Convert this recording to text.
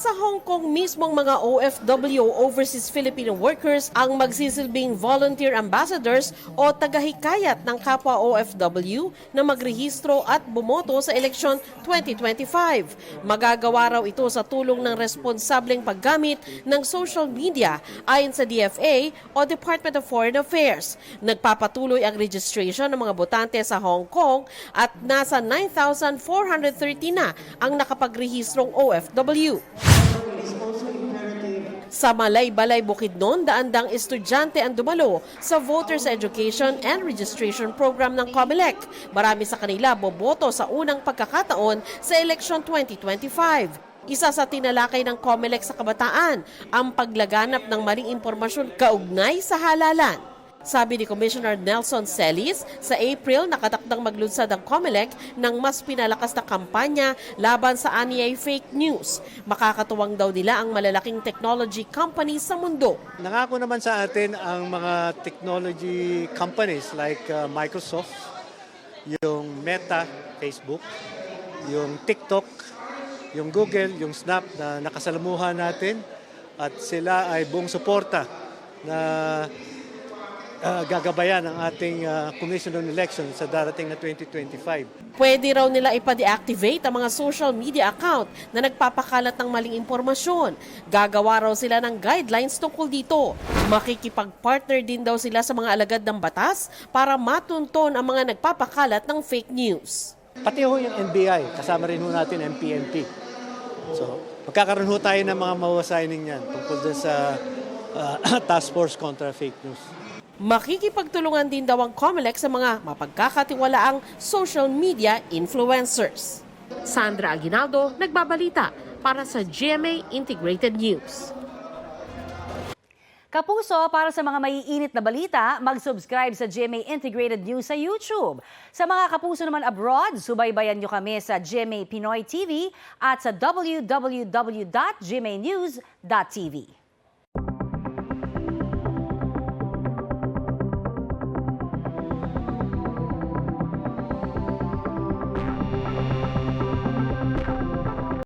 Sa Hong Kong, mismong mga OFW o Overseas Filipino Workers ang magsisilbing volunteer ambassadors o tagahikayat ng kapwa OFW na magrehistro at bumoto sa eleksyon 2025. Magagawa raw ito sa tulong ng responsableng paggamit ng social media ayon sa DFA o Department of Foreign Affairs. Nagpapatuloy ang registration ng mga botante sa Hong Kong at nasa 9,430 na ang nakapagrehistrong OFW. Sa Malay-Balay, Bukidnon, daan-daang estudyante ang dumalo sa Voters Education and Registration Program ng COMELEC. Marami sa kanila boboto sa unang pagkakataon sa eleksyon 2025. Isa sa tinalakay ng COMELEC sa kabataan ang paglaganap ng maling impormasyon kaugnay sa halalan. Sabi ni Commissioner Nelson Celis, sa April nakatakdang maglunsad ang COMELEC ng mas pinalakas na kampanya laban sa anyay fake news. Makakatuwang daw nila ang malalaking technology companies sa mundo. Nangako naman sa atin ang mga technology companies like Microsoft, yung Meta, Facebook, yung TikTok, yung Google, yung Snap na nakasalamuhan natin at sila ay buong suporta na gagabayan ang ating Commission on Elections sa darating na 2025. Pwede raw nila ipa-deactivate ang mga social media account na nagpapakalat ng maling impormasyon. Gagawa raw sila ng guidelines tungkol dito. Makikipag-partner din daw sila sa mga alagad ng batas para matunton ang mga nagpapakalat ng fake news. Pati ho yung NBI, kasama rin ho natin ang PNP. So, magkakaroon ho tayo ng mga mawasigning yan tungkol dun sa Task Force kontra Fake News. Makikipagtulungan din daw ang COMELEC sa mga mapagkakatiwalaang social media influencers. Sandra Aguinaldo, nagbabalita para sa GMA Integrated News. Kapuso, para sa mga maiinit na balita, mag-subscribe sa GMA Integrated News sa YouTube. Sa mga kapuso naman abroad, subaybayan nyo kami sa GMA Pinoy TV at sa www.gmanews.tv.